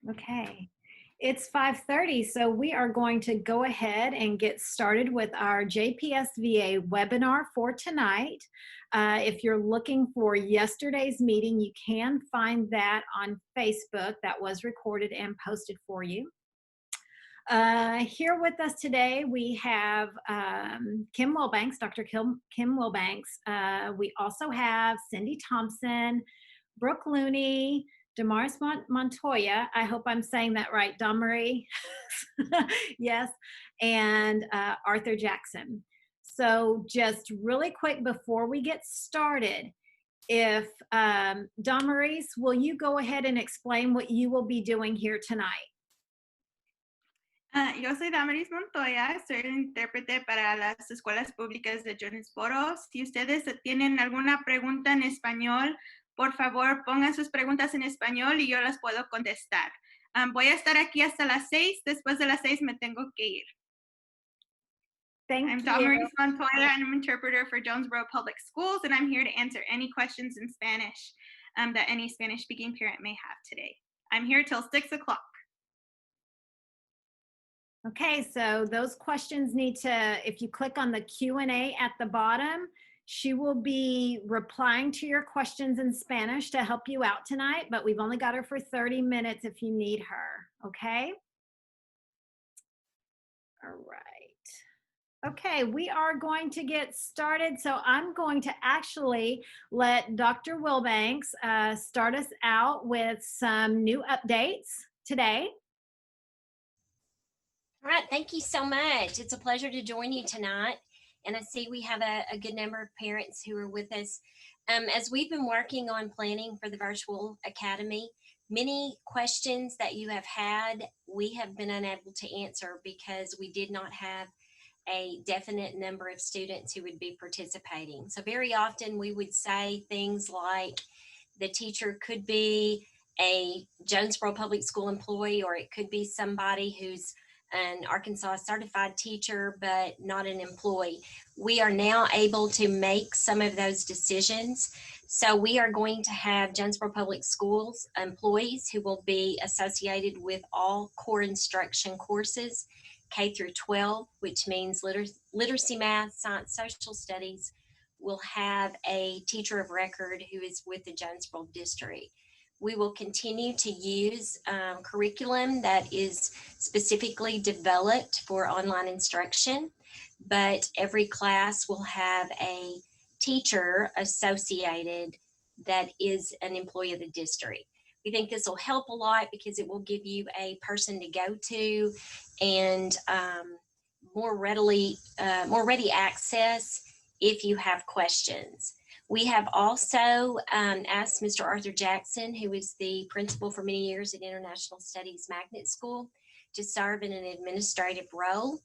Okay. It's 5:30, so we are going to go ahead and get started with our JPS VA webinar for tonight. If you're looking for yesterday's meeting, you can find that on Facebook. That was recorded and posted for you. Here with us today, we have Kim Wilbanks, Dr. Kim Wilbanks. We also have Cindy Thompson, Brooke Looney, Damaris Montoya. I hope I'm saying that right. Damarie, yes, and Arthur Jackson. So just really quick before we get started, if Damaris, will you go ahead and explain what you will be doing here tonight? Yo soy Damaris Montoya, soy el intérprete para las escuelas públicas de Jonesboro. Si ustedes tienen alguna pregunta en español, por favor pongan sus preguntas en español y yo las puedo contestar. Voy a estar aquí hasta las 6. Después de las 6 me tengo que ir. I'm Damaris Montoya, and I'm an interpreter for Jonesboro Public Schools, and I'm here to answer any questions in Spanish that any Spanish-speaking parent may have today. I'm here till 6 o'clock. Okay, so those questions need to, if you click on the Q&A at the bottom, she will be replying to your questions in Spanish to help you out tonight, but we've only got her for 30 minutes if you need her, okay? All right. Okay, we are going to get started. So I'm going to actually let Dr. Wilbanks start us out with some new updates today. All right, thank you so much. It's a pleasure to join you tonight. And I see we have a good number of parents who are with us. As we've been working on planning for the Virtual Academy, many questions that you have had, we have been unable to answer because we did not have a definite number of students who would be participating. So very often we would say things like the teacher could be a Jonesboro Public School employee, or it could be somebody who's an Arkansas certified teacher, but not an employee. We are now able to make some of those decisions. So we are going to have Jonesboro Public Schools employees who will be associated with all core instruction courses, K through 12, which means literacy, math, science, social studies. Will have a teacher of record who is with the Jonesboro district. We will continue to use curriculum that is specifically developed for online instruction, but every class will have a teacher associated that is an employee of the district. We think this will help a lot because it will give you a person to go to and more ready access if you have questions. We have also asked Mr. Arthur Jackson, who is the principal for many years at International Studies Magnet School, to serve in an administrative role.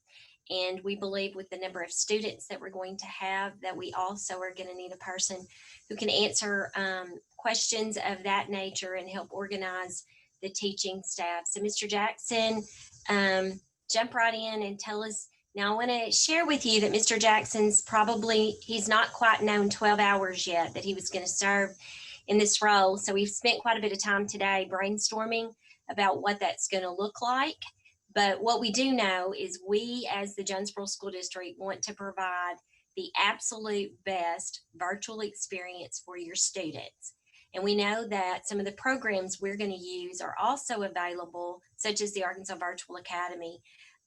And we believe with the number of students that we're going to have that we also are going to need a person who can answer questions of that nature and help organize the teaching staff. So Mr. Jackson, jump right in and tell us. Now, I want to share with you that Mr. Jackson's he's not quite known 12 hours yet that he was going to serve in this role. So we've spent quite a bit of time today brainstorming about what that's going to look like. But what we do know is we, as the Jonesboro School District, want to provide the absolute best virtual experience for your students. And we know that some of the programs we're going to use are also available, such as the Arkansas Virtual Academy,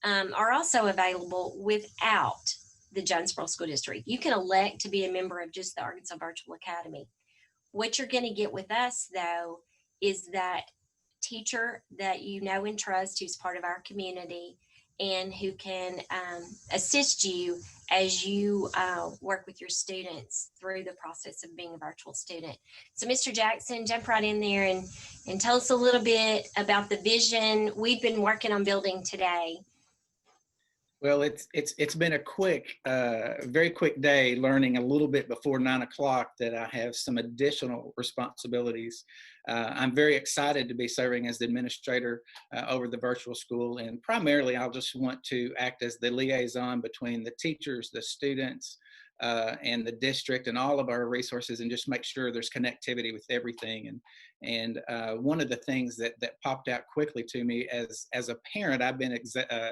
are also available without the Jonesboro School District. You can elect to be a member of just the Arkansas Virtual Academy. What you're going to get with us, though, is that teacher that you know and trust who's part of our community and who can assist you as you work with your students through the process of being a virtual student. So Mr. Jackson, jump right in there and tell us a little bit about the vision we've been working on building today. Well, it's been a very quick day, learning a little bit before 9 o'clock that I have some additional responsibilities. I'm very excited to be serving as the administrator over the virtual school, and primarily I'll just want to act as the liaison between the teachers, the students, and the district and all of our resources, and just make sure there's connectivity with everything. And one of the things that popped out quickly to me as a parent, I've been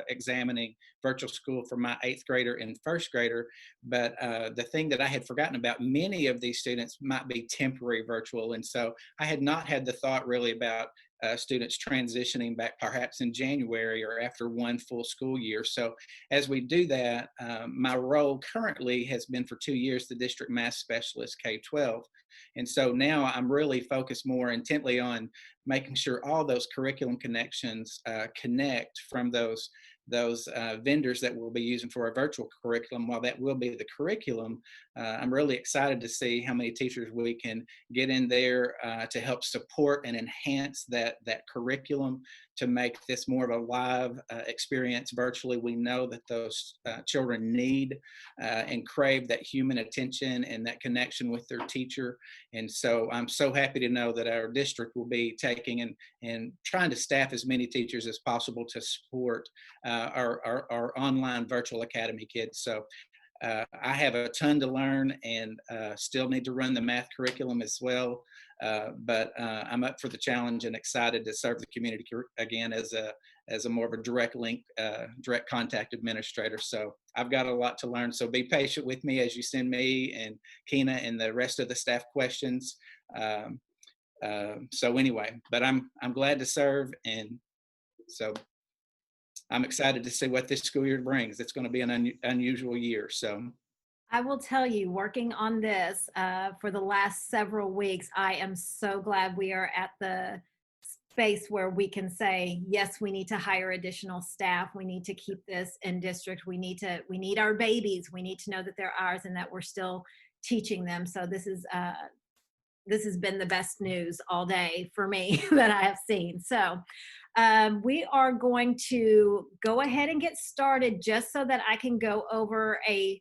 examining virtual school for my 8th grader and 1st grader, but the thing that I had forgotten about, many of these students might be temporary virtual, and so I had not had the thought really about students transitioning back perhaps in January or after one full school year. So as we do that, my role currently has been for 2 years the district math specialist K-12. And so now I'm really focused more intently on making sure all those curriculum connections connect from those vendors that we'll be using for our virtual curriculum. While that will be the curriculum, I'm really excited to see how many teachers we can get in there to help support and enhance that curriculum to make this more of a live experience virtually. We know that those children need and crave that human attention and that connection with their teacher. And so I'm so happy to know that our district will be taking and trying to staff as many teachers as possible to support our online virtual academy kids. So I have a ton to learn and still need to run the math curriculum as well. But I'm up for the challenge and excited to serve the community again as a more of a direct link, direct contact administrator. So I've got a lot to learn. So be patient with me as you send me and Keena and the rest of the staff questions. So anyway, but I'm glad to serve, and so I'm excited to see what this school year brings. It's going to be an unusual year. So I will tell you, working on this for the last several weeks, I am so glad we are at the space where we can say, yes, we need to hire additional staff. We need to keep this in district. We need our babies. We need to know that they're ours and that we're still teaching them. So this has been the best news all day for me that I have seen. So we are going to go ahead and get started just so that I can go over a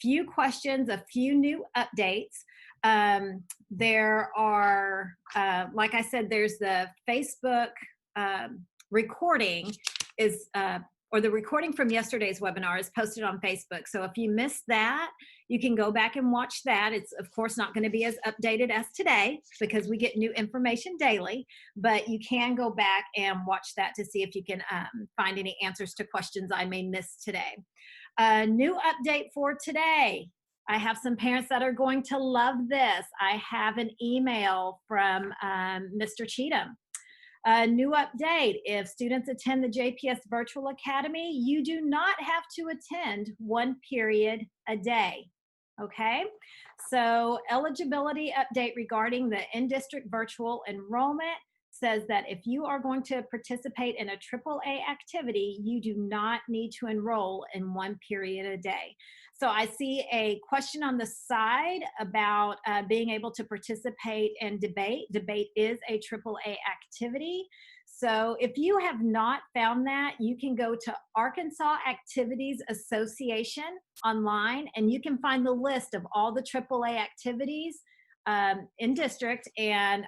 few questions, a few new updates. There are, like I said, there's the Facebook recording or the recording from yesterday's webinar is posted on Facebook. So if you missed that, you can go back and watch that. It's of course not going to be as updated as today because we get new information daily, but you can go back and watch that to see if you can find any answers to questions I may miss today. New update for today. I have some parents that are going to love this. I have an email from Mr. Cheatham. New update, if students attend the JPS Virtual Academy, you do not have to attend one period a day, okay? So eligibility update regarding the in-district virtual enrollment says that if you are going to participate in a AAA activity, you do not need to enroll in one period a day. So I see a question on the side about being able to participate in debate. Debate is a AAA activity. So if you have not found that, you can go to Arkansas Activities Association online, and you can find the list of all the AAA activities in district. And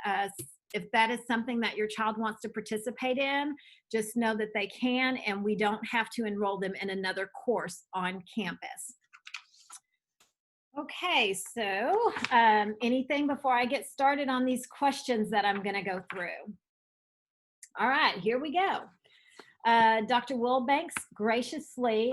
if that is something that your child wants to participate in, just know that they can, and we don't have to enroll them in another course on campus. Okay, so anything before I get started on these questions that I'm going to go through? All right, here we go. Dr. Wilbanks graciously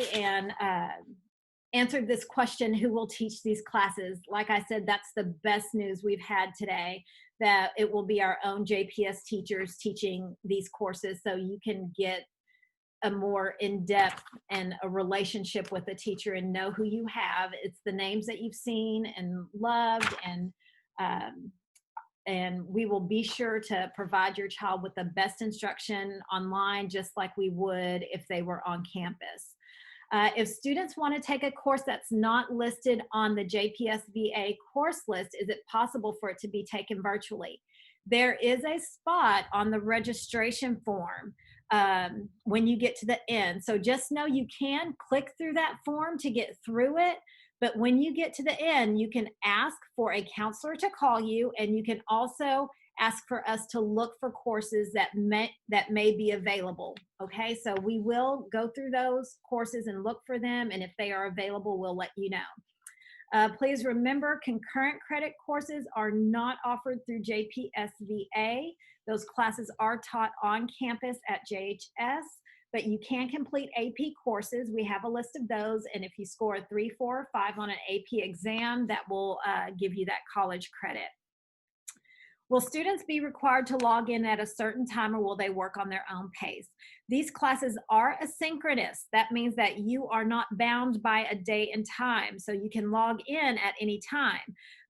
answered this question, who will teach these classes? Like I said, that's the best news we've had today, that it will be our own JPS teachers teaching these courses, so you can get a more in-depth and a relationship with the teacher and know who you have. It's the names that you've seen and loved, and we will be sure to provide your child with the best instruction online, just like we would if they were on campus. If students want to take a course that's not listed on the JPS VA course list, is it possible for it to be taken virtually? There is a spot on the registration form when you get to the end. So just know you can click through that form to get through it, but when you get to the end, you can ask for a counselor to call you, and you can also ask for us to look for courses that may be available. Okay, so we will go through those courses and look for them, and if they are available, we'll let you know. Please remember, concurrent credit courses are not offered through JPS VA. Those classes are taught on campus at JHS, but you can complete AP courses. We have a list of those, and if you score a 3, 4, or 5 on an AP exam, that will give you that college credit. Will students be required to log in at a certain time, or will they work on their own pace? These classes are asynchronous. That means that you are not bound by a date and time, so you can log in at any time.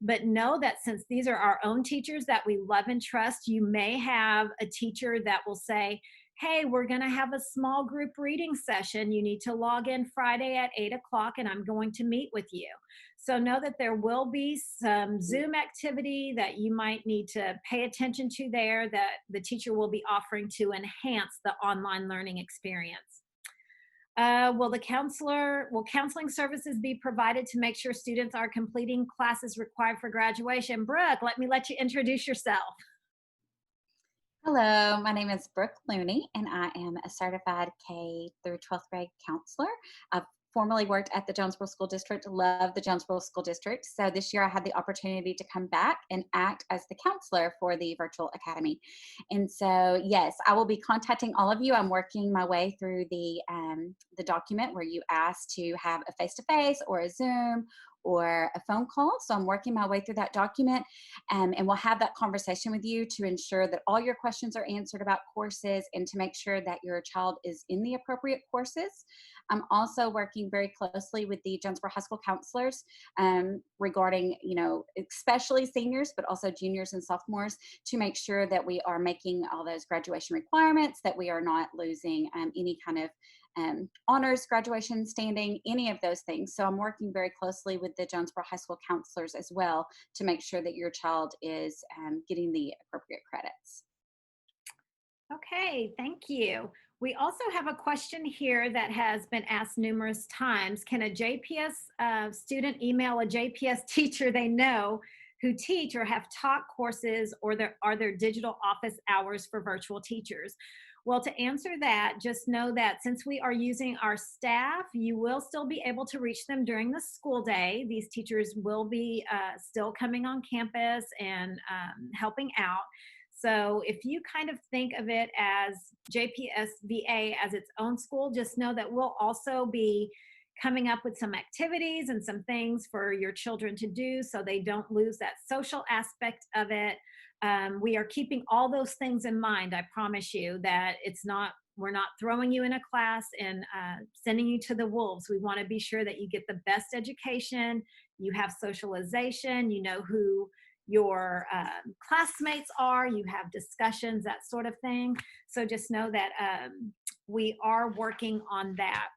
But know that since these are our own teachers that we love and trust, you may have a teacher that will say, hey, we're going to have a small group reading session. You need to log in Friday at 8 o'clock, and I'm going to meet with you. So know that there will be some Zoom activity that you might need to pay attention to there that the teacher will be offering to enhance the online learning experience. Will counseling services be provided to make sure students are completing classes required for graduation? Brooke, let you introduce yourself. Hello, my name is Brooke Looney, and I am a certified K through 12th grade counselor. I've formerly worked at the Jonesboro School District, love the Jonesboro School District. So this year I had the opportunity to come back and act as the counselor for the Virtual Academy. And so, yes, I will be contacting all of you. I'm working my way through the document where you asked to have a face-to-face or a Zoom or a phone call. So I'm working my way through that document, and we'll have that conversation with you to ensure that all your questions are answered about courses and to make sure that your child is in the appropriate courses. I'm also working very closely with the Jonesboro High School counselors regarding, especially seniors, but also juniors and sophomores, to make sure that we are making all those graduation requirements, that we are not losing any kind of honors, graduation, standing, any of those things. So I'm working very closely with the Jonesboro High School counselors as well to make sure that your child is getting the appropriate credits. Okay, thank you. We also have a question here that has been asked numerous times. Can a JPS student email a JPS teacher they know who teach or have taught courses, or are there digital office hours for virtual teachers? Well, to answer that, just know that since we are using our staff, you will still be able to reach them during the school day. These teachers will be still coming on campus and helping out. So if you kind of think of it as JPS VA as its own school, just know that we'll also be coming up with some activities and some things for your children to do so they don't lose that social aspect of it. We are keeping all those things in mind. I promise you that we're not throwing you in a class and sending you to the wolves. We want to be sure that you get the best education, you have socialization, you know who your classmates are, you have discussions, that sort of thing. So just know that we are working on that.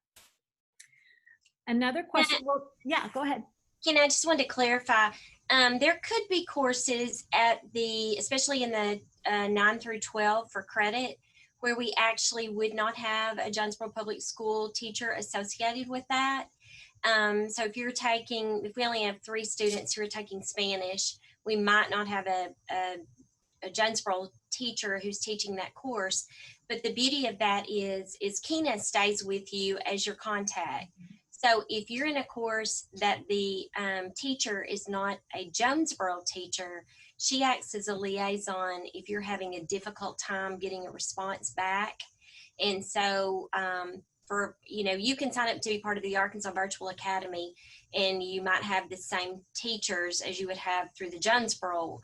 Another question, well, yeah, go ahead. Ken, I just wanted to clarify. There could be courses especially in the 9 through 12 for credit, where we actually would not have a Jonesboro Public School teacher associated with that. So if we only have 3 students who are taking Spanish, we might not have a Jonesboro teacher who's teaching that course. But the beauty of that is Kina stays with you as your contact. So if you're in a course that the teacher is not a Jonesboro teacher, she acts as a liaison if you're having a difficult time getting a response back. And so you can sign up to be part of the Arkansas Virtual Academy, and you might have the same teachers as you would have through the Jonesboro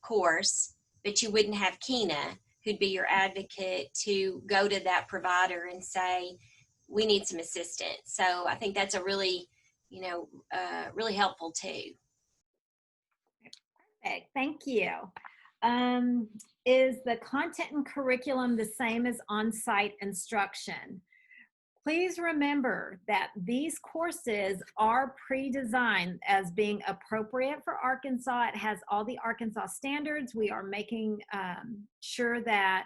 course, but you wouldn't have Kina, who'd be your advocate to go to that provider and say, we need some assistance. So I think that's a really, really helpful too. Perfect, thank you. Is the content and curriculum the same as on-site instruction? Please remember that these courses are pre-designed as being appropriate for Arkansas. It has all the Arkansas standards. We are making sure that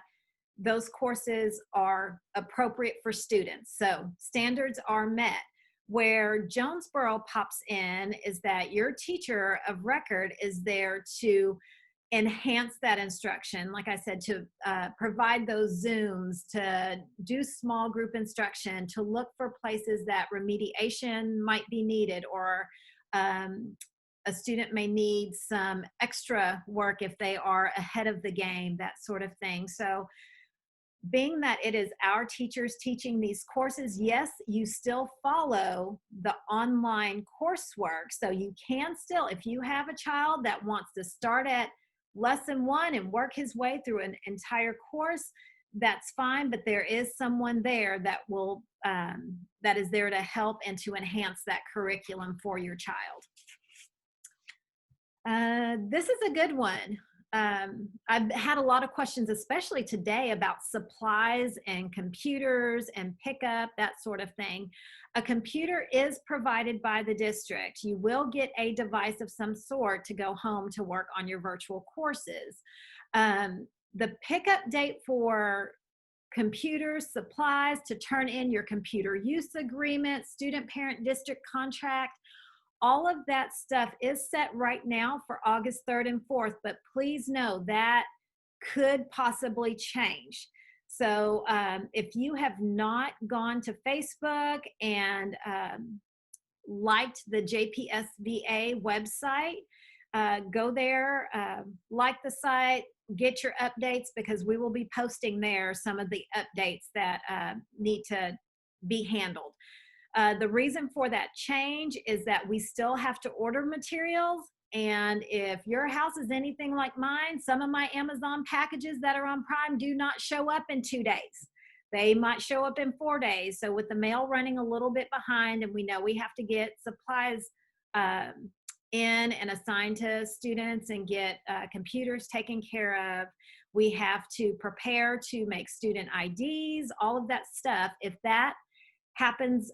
those courses are appropriate for students. So standards are met. Where Jonesboro pops in is that your teacher of record is there to enhance that instruction. Like I said, to provide those Zooms, to do small group instruction, to look for places that remediation might be needed, or a student may need some extra work if they are ahead of the game, that sort of thing. So being that it is our teachers teaching these courses, yes, you still follow the online coursework. So you can still, if you have a child that wants to start at lesson 1 and work his way through an entire course, that's fine, but there is someone there that will that is there to help and to enhance that curriculum for your child. This is a good one. I've had a lot of questions, especially today, about supplies and computers and pickup, that sort of thing. A computer is provided by the district. You will get a device of some sort to go home to work on your virtual courses. The pickup date for computers, supplies, to turn in your computer use agreement, student parent district contract, all of that stuff is set right now for August 3rd and 4th, but please know that could possibly change. So if you have not gone to Facebook and liked the JPSVA website, go there, like the site, get your updates, because we will be posting there some of the updates that need to be handled. The reason for that change is that we still have to order materials. And if your house is anything like mine, some of my Amazon packages that are on Prime do not show up in 2 days. They might show up in 4 days. So with the mail running a little bit behind, and we know we have to get supplies in and assigned to students and get computers taken care of. We have to prepare to make student IDs, all of that stuff. If that happens,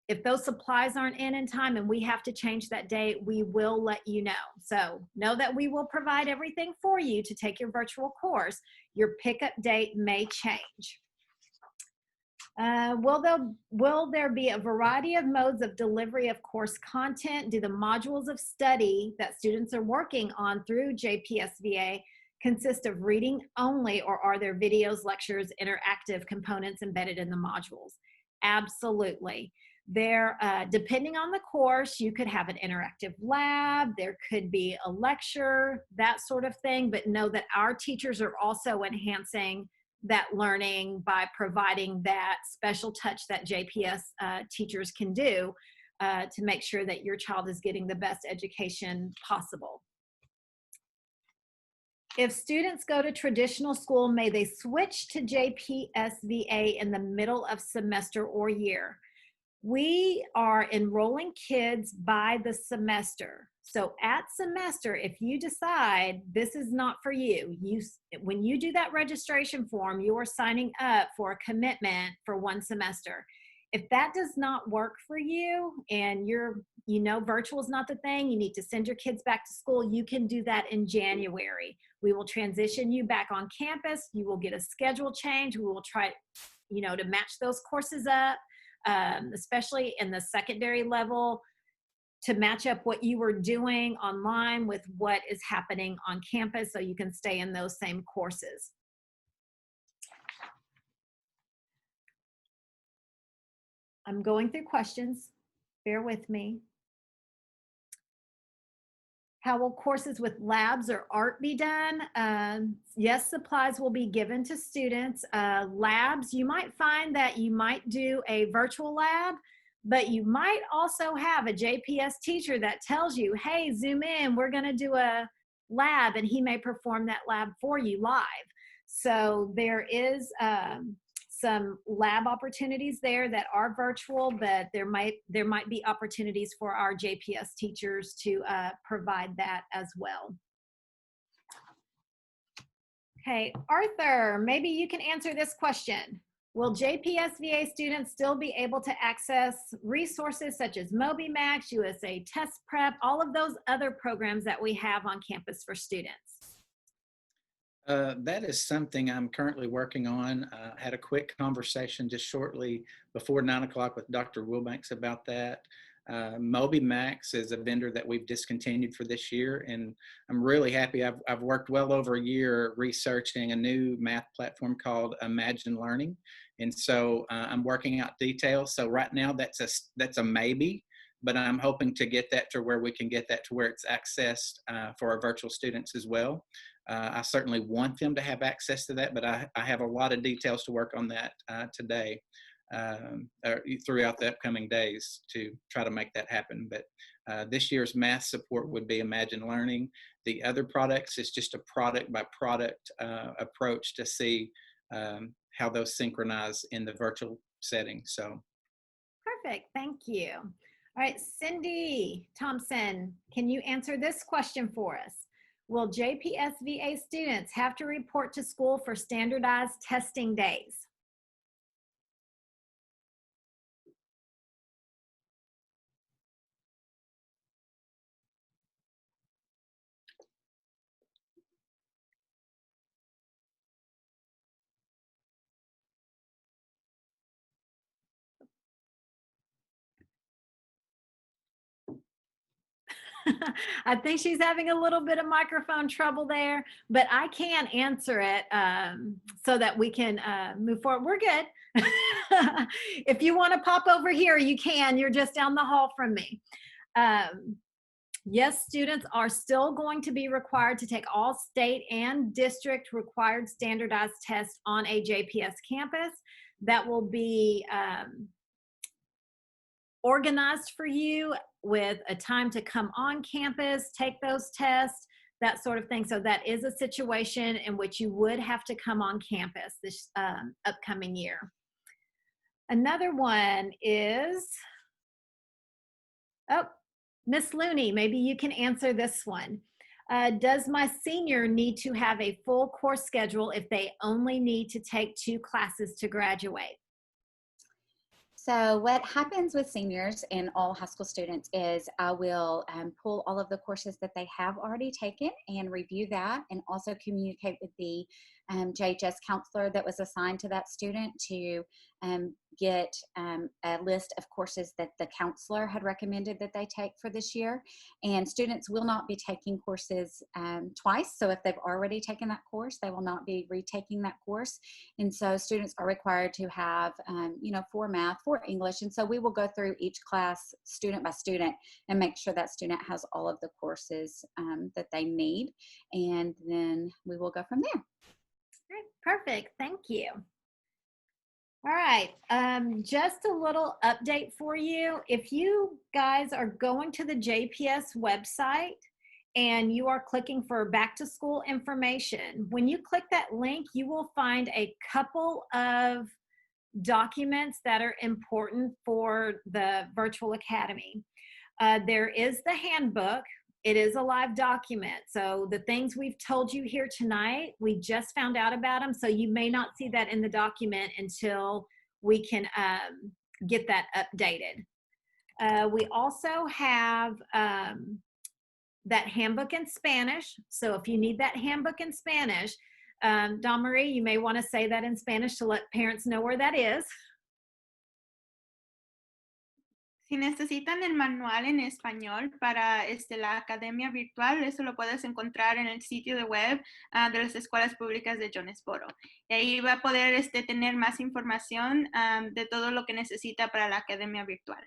if those supplies aren't in time and we have to change that date, we will let you know. So know that we will provide everything for you to take your virtual course. Your pickup date may change. Will there be a variety of modes of delivery of course content? Do the modules of study that students are working on through JPSVA consist of reading only, or are there videos, lectures, interactive components embedded in the modules? Absolutely. There, depending on the course, you could have an interactive lab, there could be a lecture, that sort of thing, but know that our teachers are also enhancing that learning by providing that special touch that JPS teachers can do to make sure that your child is getting the best education possible. If students go to traditional school, may they switch to JPSVA in the middle of semester or year? We are enrolling kids by the semester. So at semester, if you decide this is not for you, when you do that registration form, you are signing up for a commitment for 1 semester. If that does not work for you and virtual is not the thing, you need to send your kids back to school, you can do that in January. We will transition you back on campus. You will get a schedule change. We will try, to match those courses up, especially in the secondary level, to match up what you were doing online with what is happening on campus so you can stay in those same courses. I'm going through questions. Bear with me. How will courses with labs or art be done? Yes, supplies will be given to students. Labs, you might find that you might do a virtual lab, but you might also have a JPS teacher that tells you, hey, Zoom in, we're gonna do a lab, and he may perform that lab for you live. So there is some lab opportunities there that are virtual, but there might be opportunities for our JPS teachers to provide that as well. Okay, Arthur, maybe you can answer this question. Will JPSVA students still be able to access resources such as MobyMax, USA Test Prep, all of those other programs that we have on campus for students? That is something I'm currently working on. Had a quick conversation just shortly before 9 o'clock with Dr. Wilbanks about that. MobyMax is a vendor that we've discontinued for this year, and I'm really happy. I've worked well over a year researching a new math platform called Imagine Learning, and so I'm working out details. So right now that's a maybe, but I'm hoping to get that to where we can get that to where it's accessed for our virtual students as well. I certainly want them to have access to that, but I have a lot of details to work on that today throughout the upcoming days to try to make that happen. But this year's math support would be Imagine Learning. The other products is just a product by product approach to see how those synchronize in the virtual setting. So. Perfect, thank you. All right, Cindy Thompson, can you answer this question for us? Will JPS VA students have to report to school for standardized testing days? I think she's having a little bit of microphone trouble there, but I can answer it so that we can move forward. We're good. If you want to pop over here, you can. You're just down the hall from me. Yes, students are still going to be required to take all state and district required standardized tests on a JPS campus. That will be organized for you with a time to come on campus, take those tests, that sort of thing. So that is a situation in which you would have to come on campus this upcoming year. Another one is, oh, Miss Looney, maybe you can answer this one. Does my senior need to have a full course schedule if they only need to take 2 classes to graduate? So what happens with seniors and all high school students is I will pull all of the courses that they have already taken and review that, and also communicate with the JHS counselor that was assigned to that student to get a list of courses that the counselor had recommended that they take for this year. And students will not be taking courses twice. So if they've already taken that course, they will not be retaking that course. And so students are required to have, for math, for English. And so we will go through each class student by student and make sure that student has all of the courses that they need. And then we will go from there. Perfect, thank you. All right, just a little update for you. If you guys are going to the JPS website and you are clicking for back to school information, when you click that link, you will find a couple of documents that are important for the virtual academy. There is the handbook. It is a live document. So the things we've told you here tonight, we just found out about them. So you may not see that in the document until we can get that updated. We also have that handbook in Spanish. So if you need that handbook in Spanish, Dawn Marie, you may want to say that in Spanish to let parents know where that is. Si necesitan el manual en español para la academia virtual, eso lo puedes encontrar en el sitio de web de las escuelas públicas de Jonesboro. Y ahí va a poder tener más información de todo lo que necesita para la academia virtual.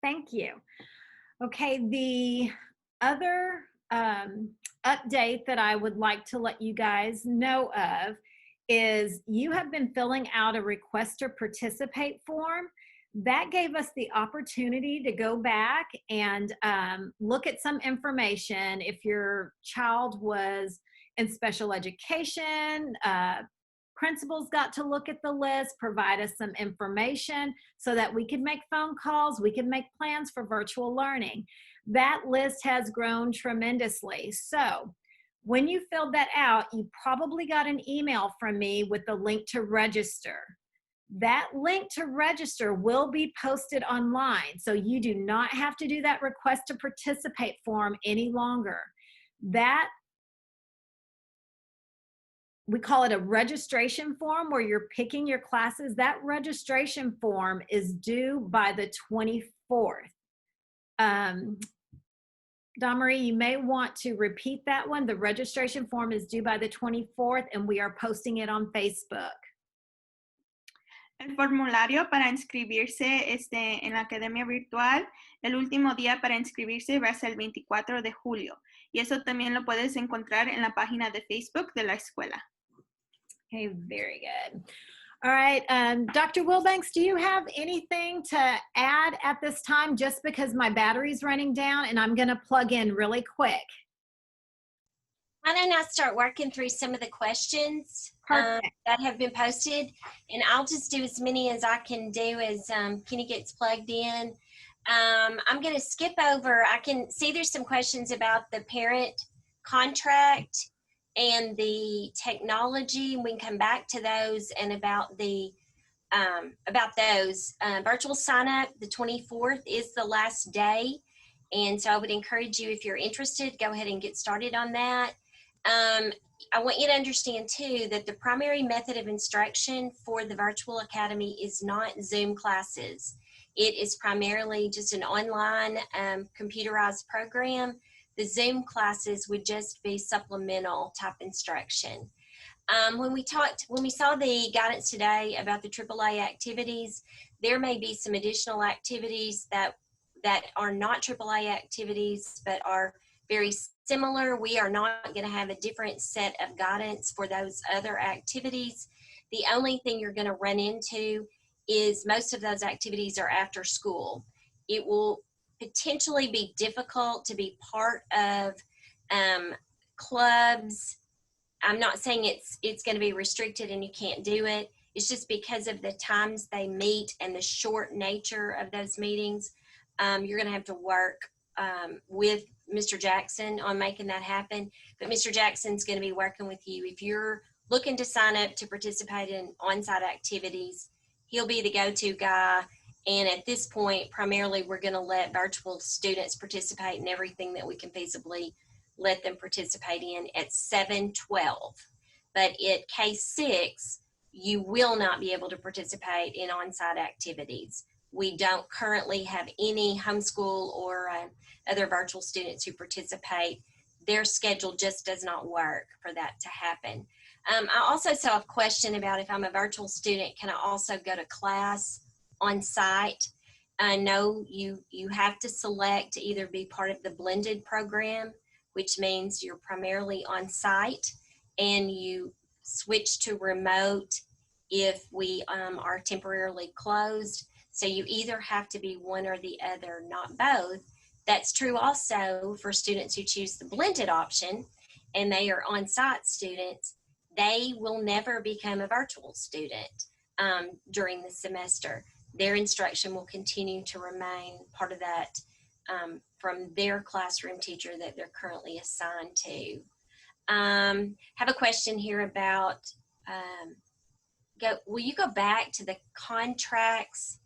Thank you. Okay, the other update that I would like to let you guys know of is you have been filling out a request to participate form. That gave us the opportunity to go back and look at some information. If your child was in special education, principals got to look at the list, provide us some information so that we could make phone calls, we could make plans for virtual learning. That list has grown tremendously. So when you filled that out, you probably got an email from me with the link to register. That link to register will be posted online, so you do not have to do that request to participate form any longer. That, we call it a registration form where you're picking your classes. That registration form is due by the 24th. Dawn Marie, you may want to repeat that one. The registration form is due by the 24th, and we are posting it on Facebook. El formulario para inscribirse en la academia virtual, el último día para inscribirse va a ser el 24 de julio. Y eso también lo puedes encontrar en la página de Facebook de la escuela. Okay, very good. All right, Dr. Wilbanks, do you have anything to add at this time, just because my battery's running down and I'm gonna plug in really quick? Why don't I start working through some of the questions Perfect. that have been posted, and I'll just do as many as I can do as Kenny gets plugged in. I'm going to skip over. I can see there's some questions about the parent contract and the technology. We can come back to those and about the virtual sign up. The 24th is the last day, and so I would encourage you, if you're interested, go ahead and get started on that. I want you to understand too that the primary method of instruction for the Virtual Academy is not Zoom classes. It is primarily just an online computerized program. The Zoom classes would just be supplemental type instruction. When we saw the guidance today about the AAA activities, there may be some additional activities that are not AAA activities but are very similar. We are not going to have a different set of guidance for those other activities. The only thing you're going to run into is most of those activities are after school. It will potentially be difficult to be part of clubs. I'm not saying it's going to be restricted and you can't do it. It's just because of the times they meet and the short nature of those meetings. You're going to have to work with Mr. Jackson on making that happen. But Mr. Jackson's going to be working with you. If you're looking to sign up to participate in on-site activities, he'll be the go-to guy. And at this point, primarily, we're going to let virtual students participate in everything that we can feasibly let them participate in at 7/12. But at K-6, you will not be able to participate in on-site activities. We don't currently have any homeschool or other virtual students who participate. Their schedule just does not work for that to happen. I also saw a question about, if I'm a virtual student, can I also go to class on site? No, you have to select to either be part of the blended program, which means you're primarily on site, and you switch to remote if we are temporarily closed. So you either have to be one or the other, not both. That's true also for students who choose the blended option and they are on-site students. They will never become a virtual student during the semester. Their instruction will continue to remain part of that from their classroom teacher that they're currently assigned to. Have a question here about, will you go back to the contracts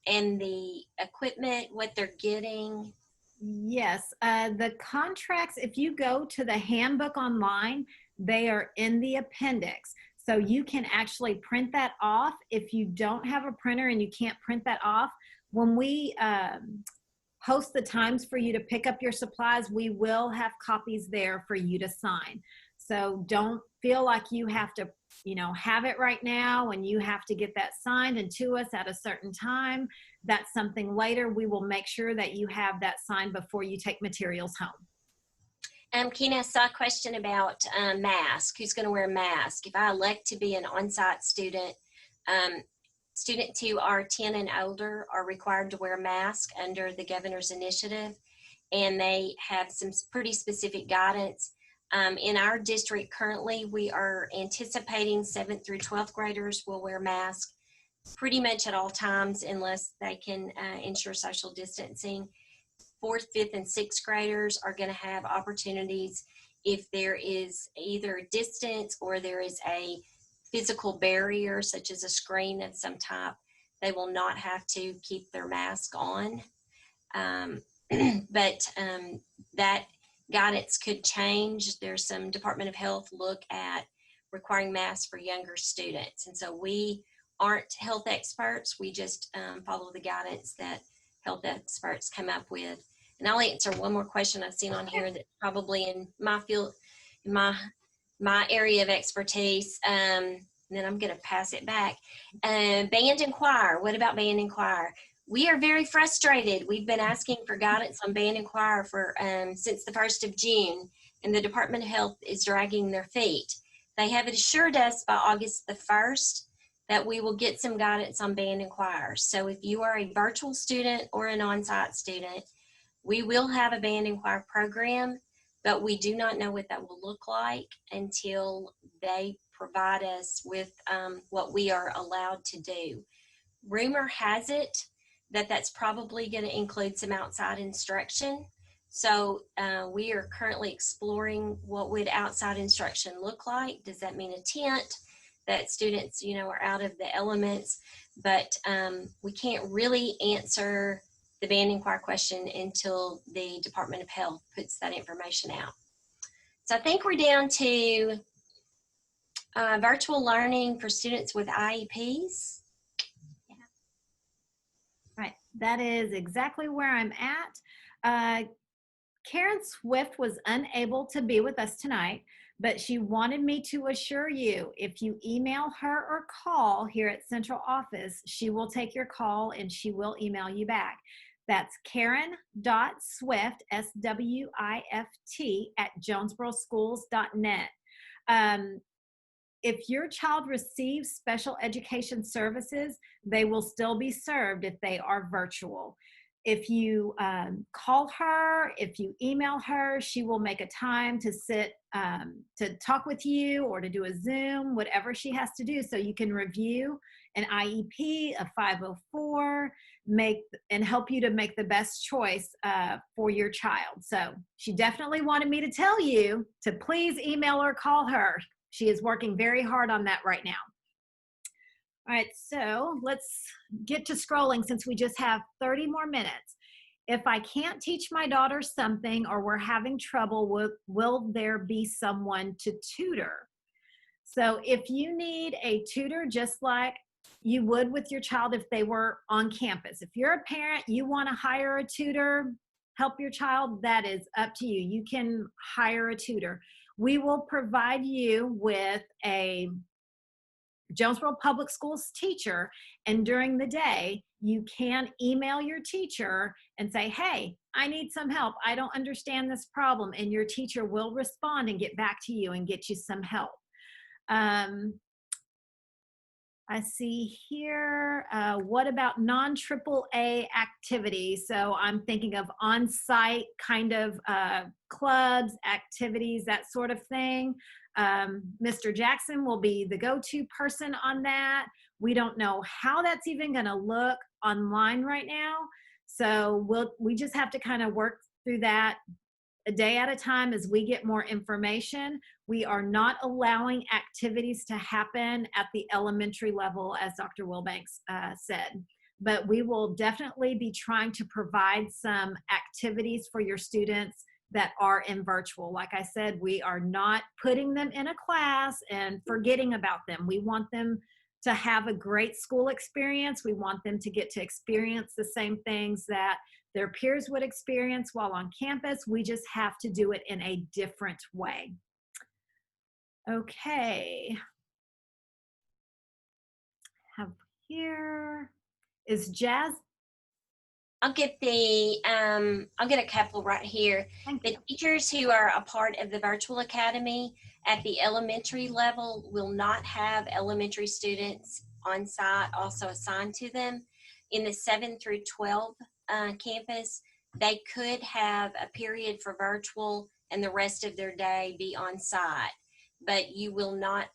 and the equipment, what they're getting? Yes, the contracts, if you go to the handbook online, they are in the appendix. So you can actually print that off. If you don't have a printer and you can't print that off, when we post the times for you to pick up your supplies, we will have copies there for you to sign. So don't feel like you have to, have it right now and you have to get that signed and to us at a certain time. That's something later. We will make sure that you have that signed before you take materials home. Kina, I saw a question about mask. Who's going to wear a mask? If I elect to be an on-site student, students who are 10 and older are required to wear a mask under the governor's initiative, and they have some pretty specific guidance. In our district currently, we are anticipating 7th through 12th graders will wear masks pretty much at all times unless they can ensure social distancing. 4th, 5th, and 6th graders are going to have opportunities if there is either distance or there is a physical barrier, such as a screen of some type. They will not have to keep their mask on. But that guidance could change. There's some Department of Health look at requiring masks for younger students. And so we aren't health experts. We just follow the guidance that health experts come up with. And I'll answer one more question I've seen on here that's probably in my field, in my area of expertise. and then I'm going to pass it back. Band and choir. What about band and choir? We are very frustrated. We've been asking for guidance on band and choir for since the 1st of June, and the Department of Health is dragging their feet. They have assured us by August the 1st that we will get some guidance on band and choir. So if you are a virtual student or an on-site student, we will have a band and choir program, but we do not know what that will look like until they provide us with what we are allowed to do. Rumor has it that that's probably going to include some outside instruction. So we are currently exploring what would outside instruction look like. Does that mean a tent that students, you know, are out of the elements? But we can't really answer the band and choir question until the Department of Health puts that information out. So I think we're down to virtual learning for students with IEPs. Right, that is exactly where I'm at. Karen Swift was unable to be with us tonight, but she wanted me to assure you, if you email her or call here at Central Office, she will take your call and she will email you back. That's Karen.Swift, SWIFT, @jonesboroschools.net. If your child receives special education services, they will still be served if they are virtual. If you call her, if you email her, she will make a time to sit, to talk with you or to do a Zoom, whatever she has to do, so you can review an IEP, a 504, and help you to make the best choice for your child. So she definitely wanted me to tell you to please email or call her. She is working very hard on that right now. All right, so let's get to scrolling since we just have 30 more minutes. If I can't teach my daughter something or we're having trouble, will there be someone to tutor? So if you need a tutor, just like you would with your child if they were on campus. If you're a parent, you want to hire a tutor, help your child, that is up to you. You can hire a tutor. We will provide you with a Jonesboro Public Schools teacher, and during the day, you can email your teacher and say, hey, I need some help. I don't understand this problem, and your teacher will respond and get back to you and get you some help. I see here, what about non-AAA activities? So I'm thinking of on-site kind of clubs, activities, that sort of thing. Mr. Jackson will be the go-to person on that. We don't know how that's even going to look online right now. So we just have to kind of work through that a day at a time as we get more information. We are not allowing activities to happen at the elementary level, as Dr. Wilbanks said, but we will definitely be trying to provide some activities for your students that are in virtual. Like I said, we are not putting them in a class and forgetting about them. We want them to have a great school experience. We want them to get to experience the same things that their peers would experience while on campus. We just have to do it in a different way. Okay. Have here is Jazz. I'll get a couple right here. The teachers who are a part of the Virtual Academy at the elementary level will not have elementary students on site also assigned to them. In the 7 through 12 campus, they could have a period for virtual and the rest of their day be on site, but you will not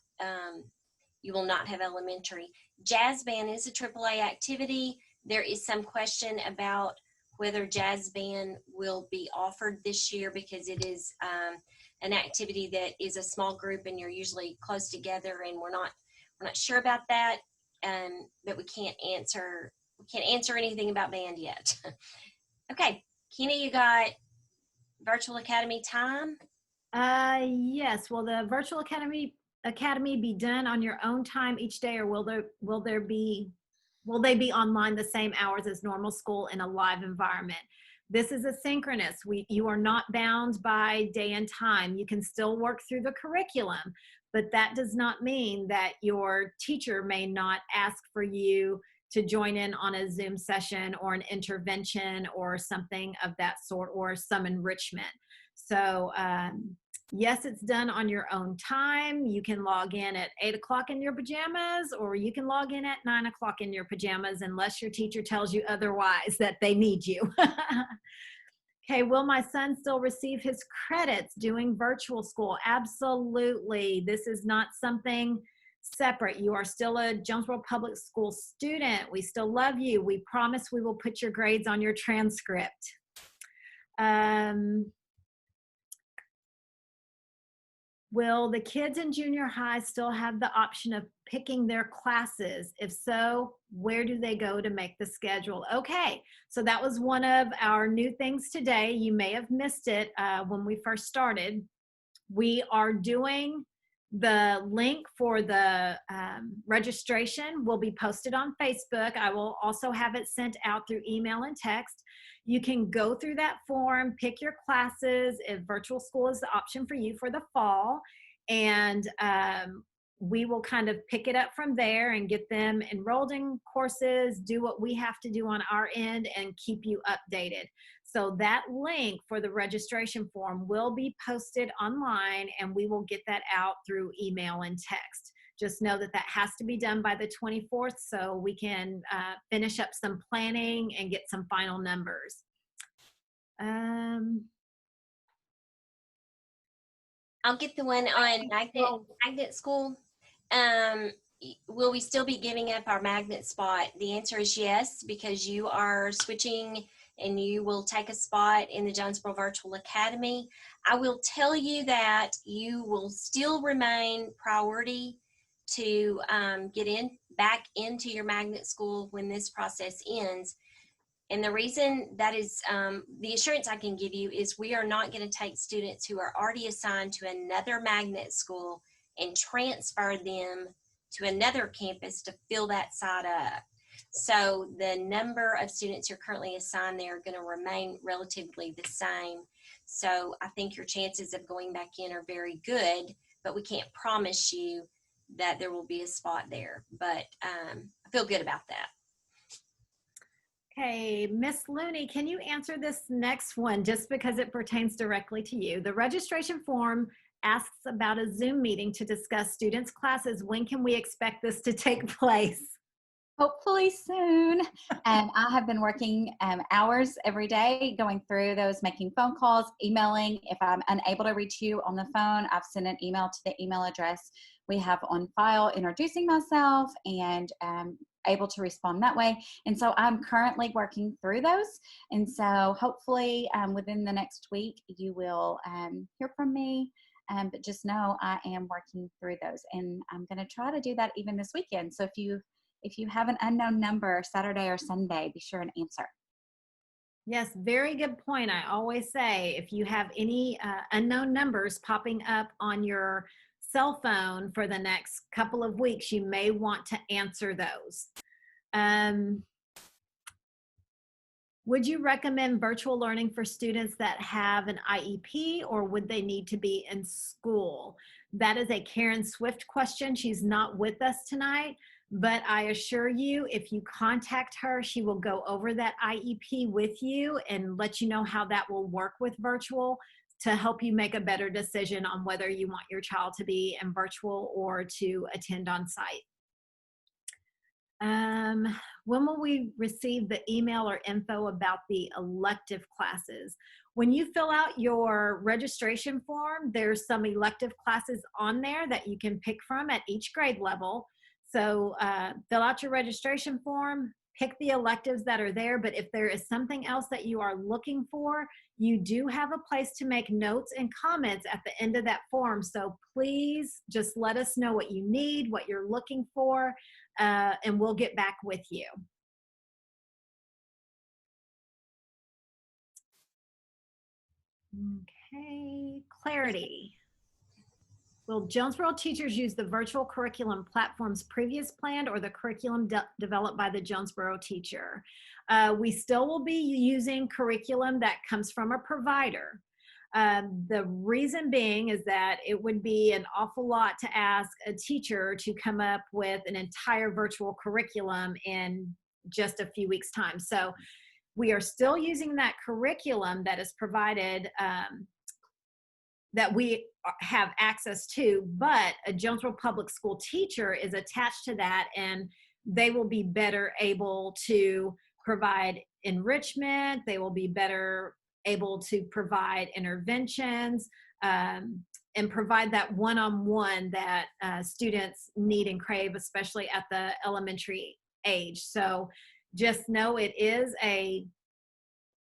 have elementary. Jazz band is a AAA activity. There is some question about whether jazz band will be offered this year because it is an activity that is a small group and you're usually close together, and we're not sure about that. But we can't answer anything about band yet. Okay, Kenny, you got Virtual Academy time? Yes. Will the Virtual Academy be done on your own time each day, or will they be online the same hours as normal school in a live environment? This is asynchronous. You are not bound by day and time. You can still work through the curriculum, but that does not mean that your teacher may not ask for you to join in on a Zoom session or an intervention or something of that sort, or some enrichment. So yes, it's done on your own time. You can log in at 8 o'clock in your pajamas, or you can log in at 9 o'clock in your pajamas, unless your teacher tells you otherwise that they need you. Okay, will my son still receive his credits doing virtual school? Absolutely. This is not something separate. You are still a Jonesboro Public School student. We still love you. We promise we will put your grades on your transcript. Will the kids in junior high still have the option of picking their classes? If so, where do they go to make the schedule? Okay, so that was one of our new things today. You may have missed it when we first started. We are doing the link for the registration will be posted on Facebook. I will also have it sent out through email and text. You can go through that form, pick your classes if virtual school is the option for you for the fall, and we will kind of pick it up from there and get them enrolled in courses, do what we have to do on our end, and keep you updated. So that link for the registration form will be posted online, and we will get that out through email and text. Just know that that has to be done by the 24th so we can finish up some planning and get some final numbers. I'll get the one on magnet school. Will we still be giving up our magnet spot? The answer is yes, because you are switching and you will take a spot in the Jonesboro Virtual Academy. I will tell you that you will still remain priority to get back into your magnet school when this process ends. And the reason that is, the assurance I can give you is we are not going to take students who are already assigned to another magnet school and transfer them to another campus to fill that site up. So the number of students you're currently assigned there are going to remain relatively the same. So I think your chances of going back in are very good, but we can't promise you that there will be a spot there. But I feel good about that. Okay, Miss Looney, can you answer this next one just because it pertains directly to you? The registration form asks about a Zoom meeting to discuss students' classes. When can we expect this to take place? Hopefully soon. I have been working hours every day going through those, making phone calls, emailing. If I'm unable to reach you on the phone, I've sent an email to the email address we have on file introducing myself and able to respond that way. And so I'm currently working through those. And so hopefully within the next week, you will hear from me. But just know I am working through those. And I'm going to try to do that even this weekend. So if you have an unknown number Saturday or Sunday, be sure and answer. Yes, very good point. I always say if you have any unknown numbers popping up on your cell phone for the next couple of weeks, you may want to answer those. Would you recommend virtual learning for students that have an IEP, or would they need to be in school? That is a Karen Swift question. She's not with us tonight, but I assure you, if you contact her, she will go over that IEP with you and let you know how that will work with virtual to help you make a better decision on whether you want your child to be in virtual or to attend on site. When will we receive the email or info about the elective classes? When you fill out your registration form, there's some elective classes on there that you can pick from at each grade level. So fill out your registration form, pick the electives that are there, but if there is something else that you are looking for, you do have a place to make notes and comments at the end of that form. So please just let us know what you need, what you're looking for, and we'll get back with you. Okay, clarity. Will Jonesboro teachers use the virtual curriculum platforms previous planned or the curriculum developed by the Jonesboro teacher? We still will be using curriculum that comes from a provider. The reason being is that it would be an awful lot to ask a teacher to come up with an entire virtual curriculum in just a few weeks' time. So we are still using that curriculum that is provided, that we have access to, but a Jonesboro Public School teacher is attached to that, and they will be better able to provide enrichment. They will be better able to provide interventions, and provide that one-on-one that students need and crave, especially at the elementary age. So just know it is a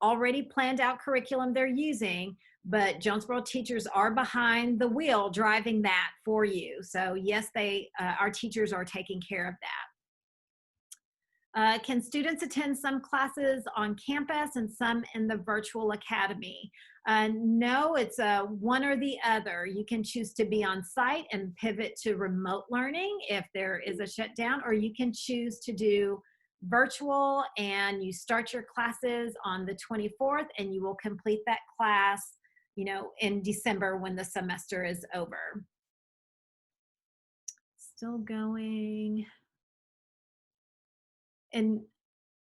already planned out curriculum they're using, but Jonesboro teachers are behind the wheel driving that for you. So yes, our teachers are taking care of that. Can students attend some classes on campus and some in the virtual academy? No, it's one or the other. You can choose to be on site and pivot to remote learning if there is a shutdown, or you can choose to do virtual and you start your classes on the 24th and you will complete that class, in December when the semester is over. Still going. And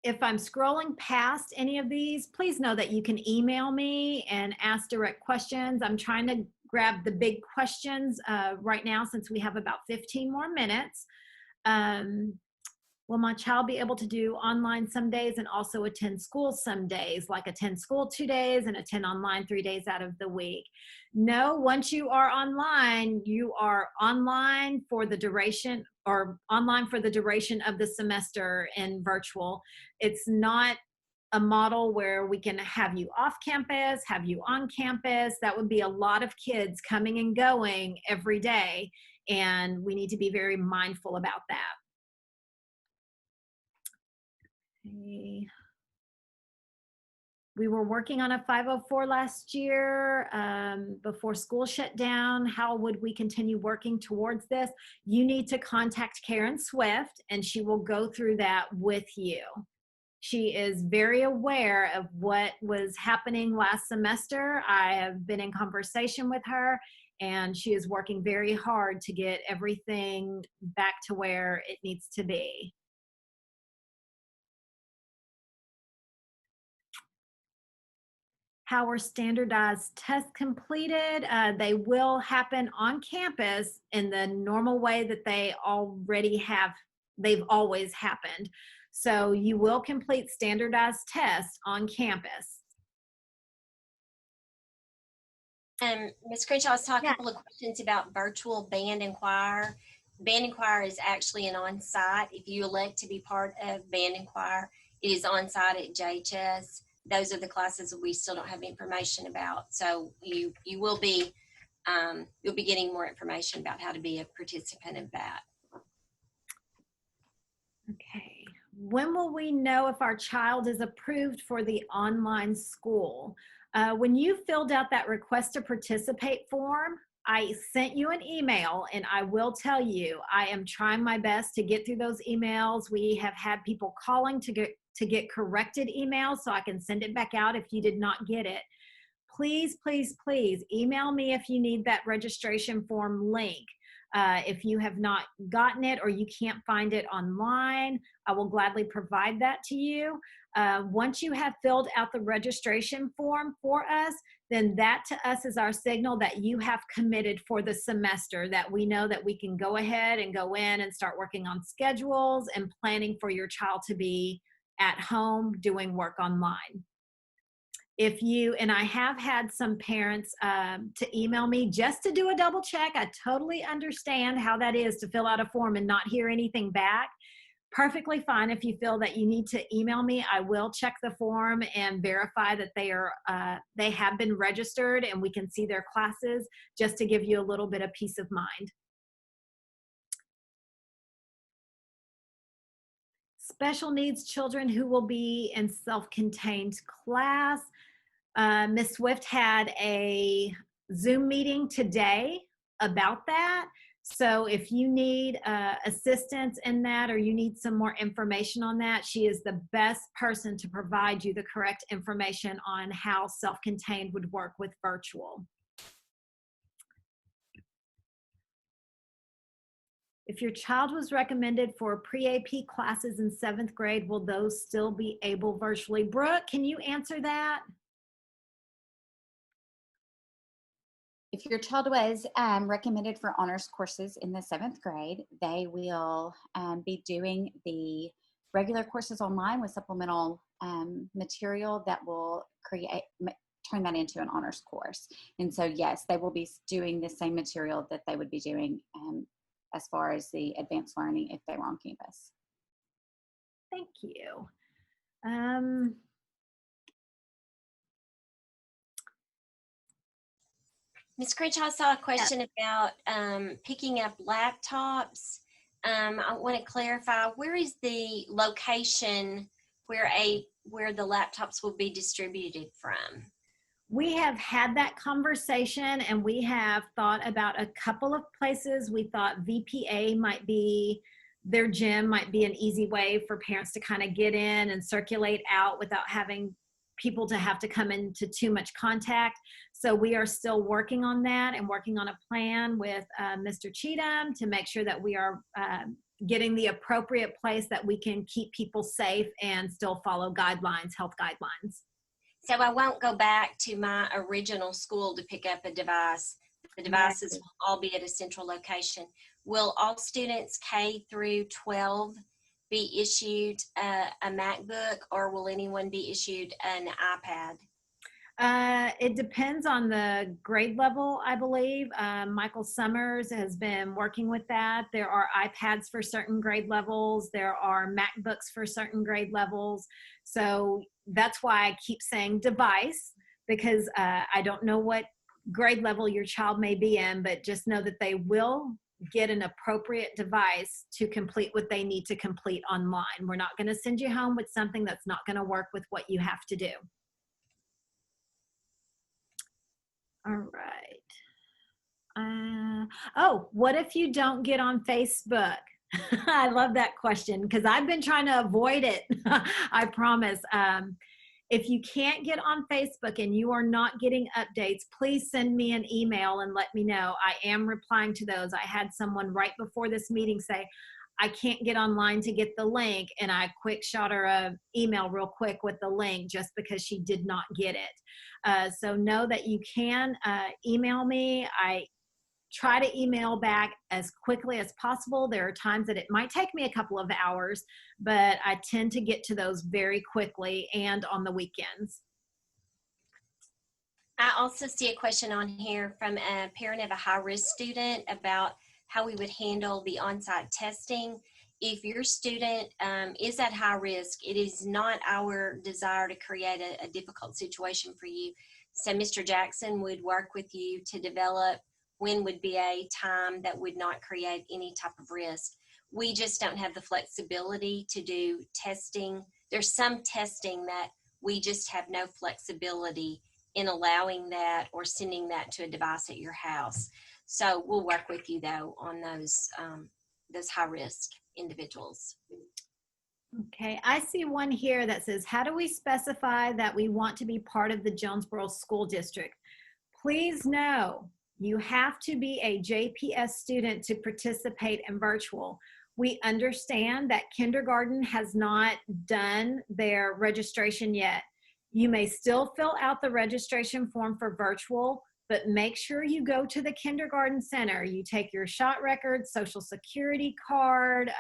if I'm scrolling past any of these, please know that you can email me and ask direct questions. I'm trying to grab the big questions right now since we have about 15 more minutes. Will my child be able to do online some days and also attend school some days, like attend school 2 days and attend online 3 days out of the week? No, once you are online for the duration, or online for the duration of the semester in virtual. It's not a model where we can have you off campus, have you on campus. That would be a lot of kids coming and going every day, and we need to be very mindful about that. Okay. We were working on a 504 last year before school shut down. How would we continue working towards this? You need to contact Karen Swift and she will go through that with you. She is very aware of what was happening last semester. I have been in conversation with her and she is working very hard to get everything back to where it needs to be. How are standardized tests completed? They will happen on campus in the normal way that they already have. They've always happened. So you will complete standardized tests on campus. Ms. Crenshaw, I saw a couple of questions about virtual band and choir. Band and choir is actually an on-site. If you elect to be part of band and choir, it is on-site at JPS. Those are the classes that we still don't have information about. So you will be, you'll be getting more information about how to be a participant of that. Okay. When will we know if our child is approved for the online school? When you filled out that request to participate form, I sent you an email, and I will tell you, I am trying my best to get through those emails. We have had people calling to get corrected emails so I can send it back out if you did not get it. Please, please, please email me if you need that registration form link. If you have not gotten it or you can't find it online, I will gladly provide that to you. Once you have filled out the registration form for us, then that to us is our signal that you have committed for the semester, that we know that we can go ahead and go in and start working on schedules and planning for your child to be at home doing work online. If you, and I have had some parents to email me just to do a double check. I totally understand how that is to fill out a form and not hear anything back. Perfectly fine. If you feel that you need to email me, I will check the form and verify that they have been registered and we can see their classes, just to give you a little bit of peace of mind. Special needs children who will be in self-contained class. Ms. Swift had a Zoom meeting today about that. So if you need assistance in that, or you need some more information on that, she is the best person to provide you the correct information on how self-contained would work with virtual. If your child was recommended for pre-AP classes in 7th grade, will those still be able virtually? Brooke, can you answer that? If your child was recommended for honors courses in the 7th grade, they will be doing the regular courses online with supplemental material that will turn that into an honors course. And so, yes, they will be doing the same material that they would be doing as far as the advanced learning if they were on campus. Thank you. Ms. Crenshaw, I saw a question about picking up laptops. I want to clarify, where is the location where the laptops will be distributed from? We have had that conversation, and we have thought about a couple of places. We thought VPA might be, their gym might be an easy way for parents to kind of get in and circulate out without having people to have to come into too much contact. So we are still working on that and working on a plan with Mr. Cheatham to make sure that we are getting the appropriate place that we can keep people safe and still follow guidelines, health guidelines. So I won't go back to my original school to pick up a device. The devices will all be at a central location. Will all students K through 12 be issued a MacBook, or will anyone be issued an iPad? It depends on the grade level, I believe. Michael Summers has been working with that. There are iPads for certain grade levels. There are MacBooks for certain grade levels. So that's why I keep saying device, because I don't know what grade level your child may be in, but just know that they will get an appropriate device to complete what they need to complete online. We're not going to send you home with something that's not going to work with what you have to do. All right. Oh, what if you don't get on Facebook? I love that question because I've been trying to avoid it. I promise. If you can't get on Facebook and you are not getting updates, please send me an email and let me know. I am replying to those. I had someone right before this meeting say, I can't get online to get the link, and I quick shot her an email real quick with the link just because she did not get it. So know that you can email me. I try to email back as quickly as possible. There are times that it might take me a couple of hours, but I tend to get to those very quickly and on the weekends. I also see a question on here from a parent of a high-risk student about how we would handle the on-site testing. If your student is at high risk, it is not our desire to create a difficult situation for you. So Mr. Jackson would work with you to develop when would be a time that would not create any type of risk. We just don't have the flexibility to do testing. There's some testing that we just have no flexibility in allowing that or sending that to a device at your house. So we'll work with you though on those high risk individuals. Okay, I see one here that says, how do we specify that we want to be part of the Jonesboro School District? Please know, you have to be a JPS student to participate in virtual. We understand that kindergarten has not done their registration yet. You may still fill out the registration form for virtual, but make sure you go to the kindergarten center. You take your shot record, social security card,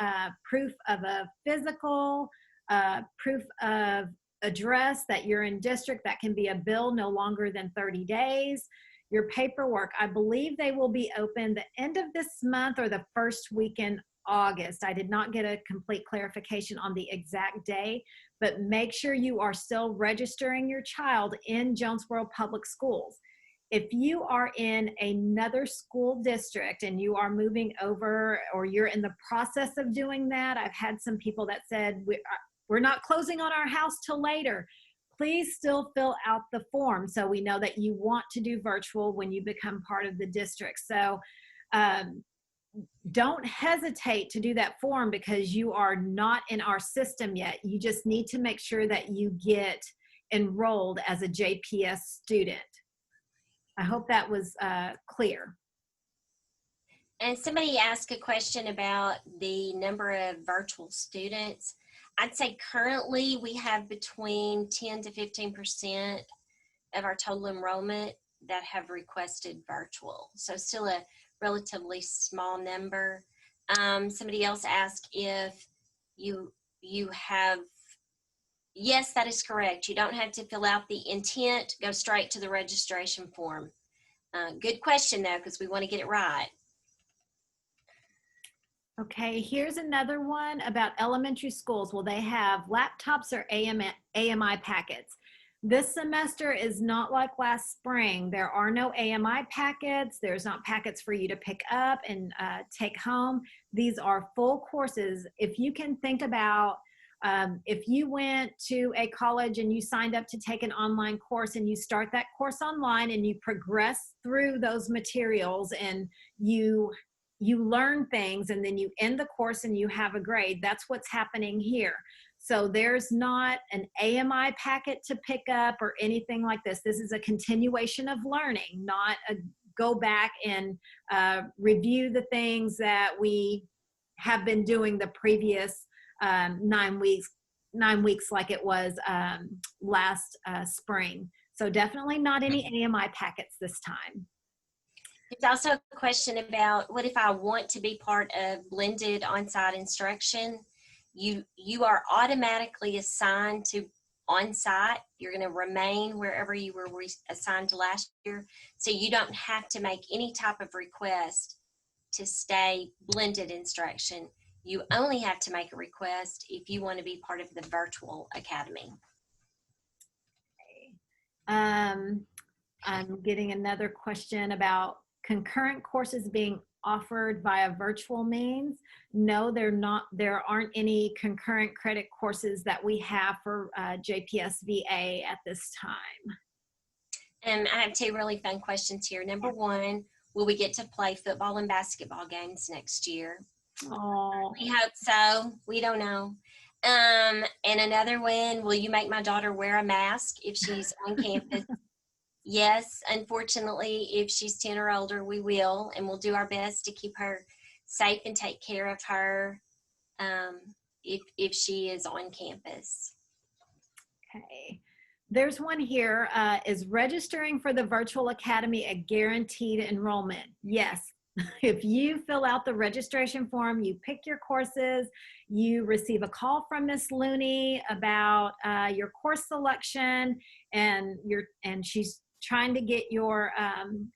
proof of a physical, proof of address that you're in district. That can be a bill no longer than 30 days. Your paperwork, I believe they will be open the end of this month or the first week in August. I did not get a complete clarification on the exact day, but make sure you are still registering your child in Jonesboro Public Schools. If you are in another school district and you are moving over or you're in the process of doing that, I've had some people that said, we're not closing on our house till later. Please still fill out the form so we know that you want to do virtual when you become part of the district. So don't hesitate to do that form because you are not in our system yet. You just need to make sure that you get enrolled as a JPS student. I hope that was clear. And somebody asked a question about the number of virtual students. I'd say currently we have between 10 to 15% of our total enrollment that have requested virtual. So still a relatively small number. Somebody else asked if you have, yes, that is correct. You don't have to fill out the intent, go straight to the registration form. Good question though, because we want to get it right. Okay, here's another one about elementary schools. Will they have laptops or AMI packets? This semester is not like last spring. There are no AMI packets. There's not packets for you to pick up and take home. These are full courses. If you can think about if you went to a college and you signed up to take an online course and you start that course online and you progress through those materials and you learn things and then you end the course and you have a grade. That's what's happening here. So there's not an AMI packet to pick up or anything like this. This is a continuation of learning, not a go back and review the things that we have been doing the previous 9 weeks like it was last spring. So definitely not any AMI packets this time. There's also a question about what if I want to be part of blended on-site instruction? You are automatically assigned to on-site. You're going to remain wherever you were assigned to last year. So you don't have to make any type of request to stay blended instruction. You only have to make a request if you want to be part of the virtual academy. I'm getting another question about concurrent courses being offered via virtual means. No, they're not. There aren't any concurrent credit courses that we have for JPS VA at this time. And I have two really fun questions here. Number one, will we get to play football and basketball games next year? Oh, We hope so. We don't know. And another one, will you make my daughter wear a mask if she's on campus? Yes, unfortunately, if she's 10 or older, we will, and we'll do our best to keep her safe and take care of her if she is on campus. okay. There's one here. Is registering for the virtual academy a guaranteed enrollment? Yes. If you fill out the registration form, you pick your courses, you receive a call from Miss Looney about your course selection, and she's trying to get your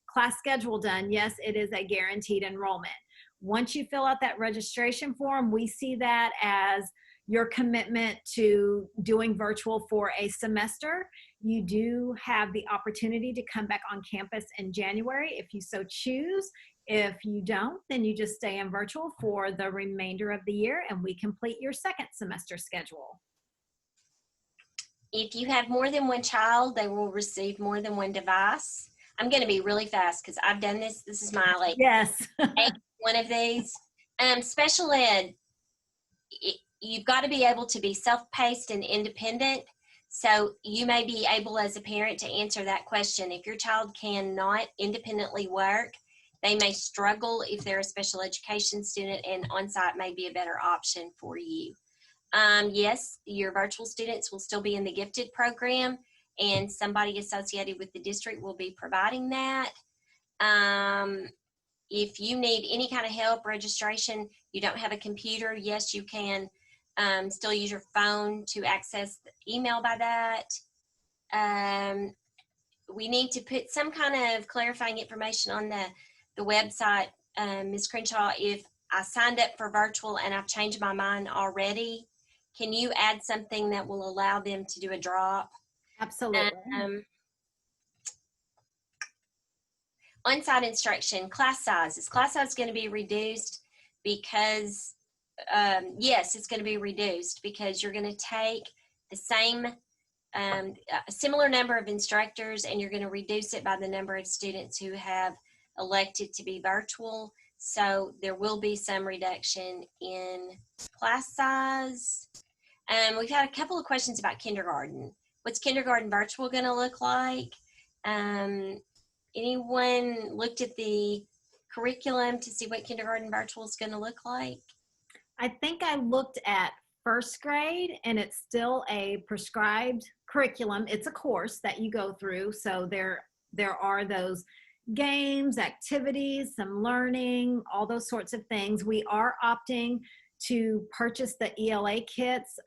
class schedule done. Yes, it is a guaranteed enrollment. Once you fill out that registration form, we see that as your commitment to doing virtual for a semester. You do have the opportunity to come back on campus in January if you so choose. If you don't, then you just stay in virtual for the remainder of the year and we complete your second semester schedule. If you have more than one child, they will receive more than one device. I'm going to be really fast because I've done this. This is my Yes. one of these. Special ed, you've got to be able to be self-paced and independent. So you may be able as a parent to answer that question. If your child cannot independently work, they may struggle if they're a special education student, and on-site may be a better option for you. Yes, your virtual students will still be in the gifted program, and somebody associated with the district will be providing that. If you need any kind of help, registration, you don't have a computer, yes, you can still use your phone to access the email by that. We need to put some kind of clarifying information on the website, Ms. Crenshaw. If I signed up for virtual and I've changed my mind already, can you add something that will allow them to do a drop? Absolutely. On-site instruction, class size. Is class size going to be reduced? Because, yes, it's going to be reduced because you're going to take the same, similar number of instructors and you're going to reduce it by the number of students who have elected to be virtual. So there will be some reduction in class size. We've had a couple of questions about kindergarten. What's kindergarten virtual going to look like? Anyone looked at the curriculum to see what kindergarten virtual is going to look like? I think I looked at first grade, and it's still a prescribed curriculum. It's a course that you go through. So there are those games, activities, some learning, all those sorts of things. We are opting to purchase the ELA kits,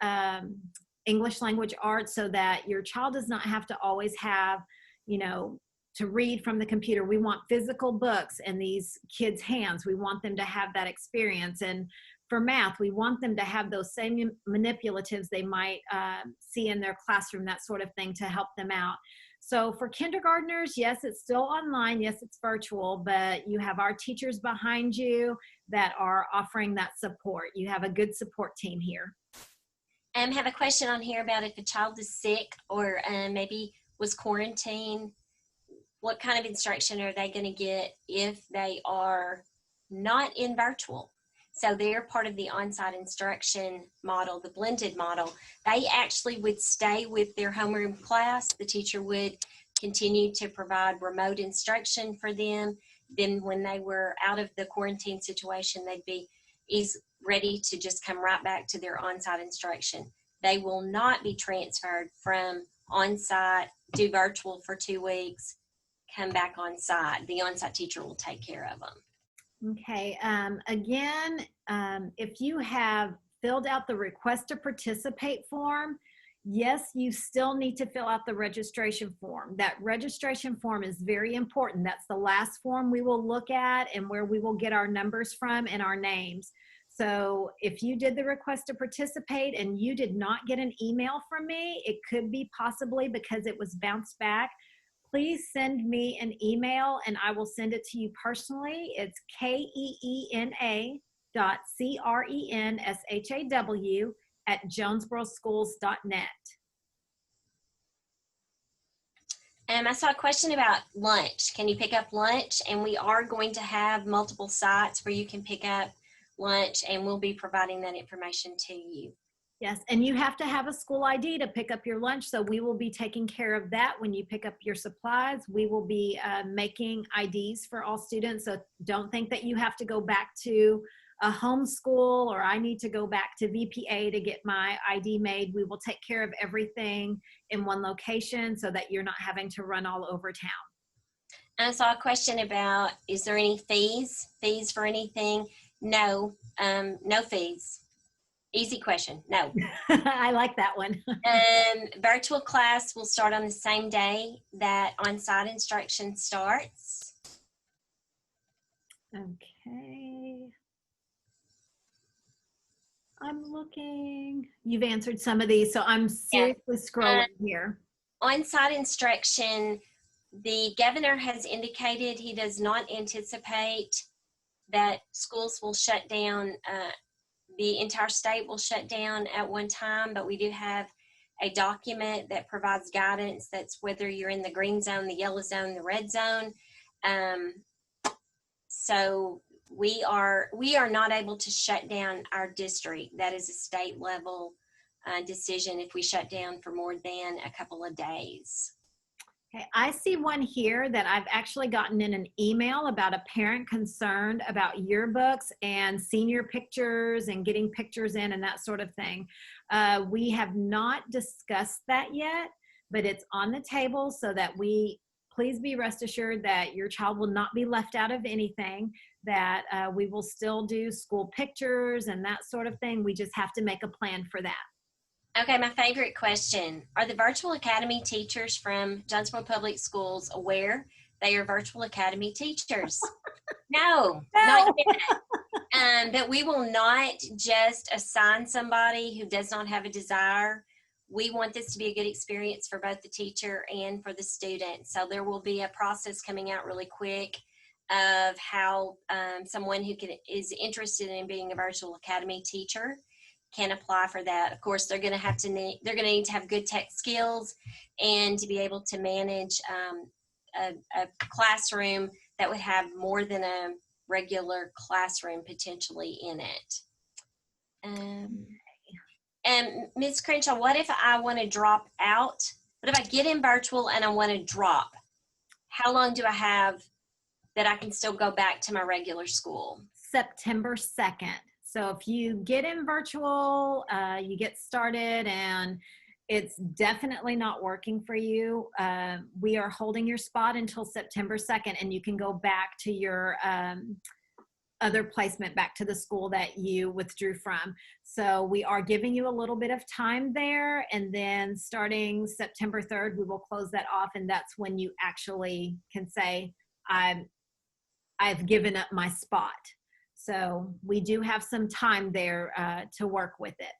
English language arts, so that your child does not have to always have, to read from the computer. We want physical books in these kids' hands. We want them to have that experience. And for math, we want them to have those same manipulatives they might see in their classroom, that sort of thing, to help them out. So for kindergartners, yes, it's still online. Yes, it's virtual, but you have our teachers behind you that are offering that support. You have a good support team here. I have a question on here about if a child is sick or maybe was quarantined, what kind of instruction are they going to get if they are not in virtual? So they're part of the on-site instruction model, the blended model. They actually would stay with their homeroom class. The teacher would continue to provide remote instruction for them. Then when they were out of the quarantine situation, they'd be ready to just come right back to their on-site instruction. They will not be transferred from on-site, do virtual for 2 weeks, come back on-site. The on-site teacher will take care of them. Okay. Again, if you have filled out the request to participate form, yes, you still need to fill out the registration form. That registration form is very important. That's the last form we will look at and where we will get our numbers from and our names. So if you did the request to participate and you did not get an email from me, it could be possibly because it was bounced back. Please send me an email and I will send it to you personally. It's keena.crensshaw@jonesboroschools.net. I saw a question about lunch. Can you pick up lunch? And we are going to have multiple sites where you can pick up lunch, and we'll be providing that information to you. Yes, and you have to have a school ID to pick up your lunch, so we will be taking care of that when you pick up your supplies. We will be making IDs for all students, so don't think that you have to go back to a homeschool or I need to go back to VPA to get my ID made. We will take care of everything in one location so that you're not having to run all over town. I saw a question about, is there any fees for anything? No, no fees. Easy question. No. I like that one. Virtual class will start on the same day that on-site instruction starts. Okay. I'm looking. You've answered some of these, so I'm seriously scrolling here. On-site instruction, the governor has indicated he does not anticipate that schools will shut down. The entire state will shut down at one time, but we do have a document that provides guidance. That's whether you're in the green zone, the yellow zone, the red zone. So we are not able to shut down our district. That is a state level decision if we shut down for more than a couple of days. Okay, I see one here that I've actually gotten in an email about a parent concerned about yearbooks and senior pictures and getting pictures in and that sort of thing. We have not discussed that yet, but it's on the table so that please be rest assured that your child will not be left out of anything, that we will still do school pictures and that sort of thing. We just have to make a plan for that. Okay, my favorite question. Are the Virtual Academy teachers from Jonesboro Public Schools aware they are Virtual Academy teachers? No, not yet. But we will not just assign somebody who does not have a desire. We want this to be a good experience for both the teacher and for the student. So there will be a process coming out really quick of how someone who is interested in being a Virtual Academy teacher can apply for that. Of course, they're going to need to have good tech skills and to be able to manage a classroom that would have more than regular classroom potentially in it. And Ms. Crenshaw, what if I want to drop out? What if I get in virtual and I want to drop? How long do I have that I can still go back to my regular school? September 2nd. So if you get in virtual, you get started and it's definitely not working for you, we are holding your spot until September 2nd, and you can go back to your other placement, back to the school that you withdrew from. So we are giving you a little bit of time there, and then starting September 3rd, we will close that off, and that's when you actually can say, I've given up my spot. So we do have some time there to work with it.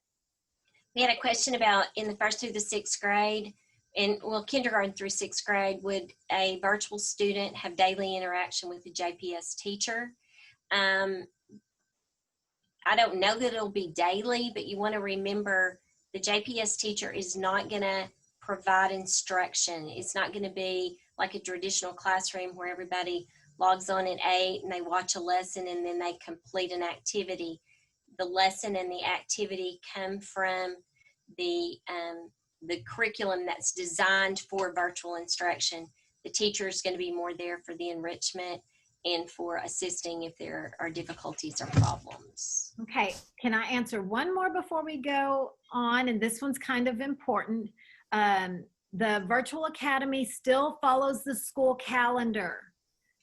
We had a question about in the 1st through the 6th grade, and well, kindergarten through 6th grade, would a virtual student have daily interaction with the JPS teacher? I don't know that it'll be daily, but you want to remember the JPS teacher is not going to provide instruction. It's not going to be like a traditional classroom where everybody logs on at 8 and they watch a lesson and then they complete an activity. The lesson and the activity come from the curriculum that's designed for virtual instruction. The teacher is going to be more there for the enrichment and for assisting if there are difficulties or problems. Okay, can I answer one more before we go on? And this one's kind of important. The Virtual Academy still follows the school calendar.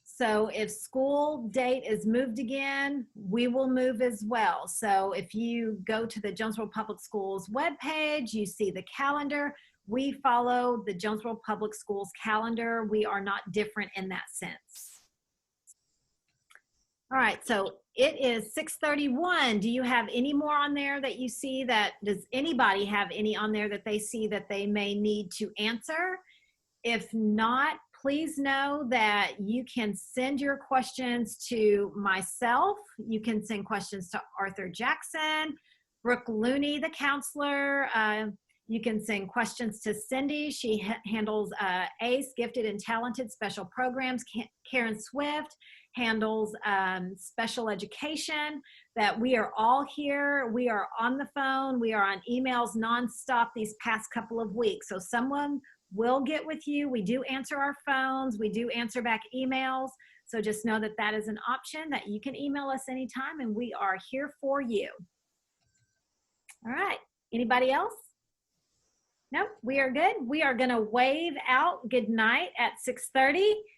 So if school date is moved again, we will move as well. So if you go to the Jonesboro Public Schools webpage, you see the calendar. We follow the Jonesboro Public Schools calendar. We are not different in that sense. All right, so it is 6:31. Do you have any more on there that you see does anybody have any on there that they see that they may need to answer? If not, please know that you can send your questions to myself. You can send questions to Arthur Jackson, Brooke Looney, the counselor. You can send questions to Cindy. She handles ACE, Gifted and Talented Special Programs. Karen Swift handles special education. That we are all here. We are on the phone. We are on emails nonstop these past couple of weeks. So someone will get with you. We do answer our phones. We do answer back emails. So just know that that is an option, that you can email us anytime and we are here for you. All right. Anybody else? No, we are good. We are going to wave out good night at 6:30.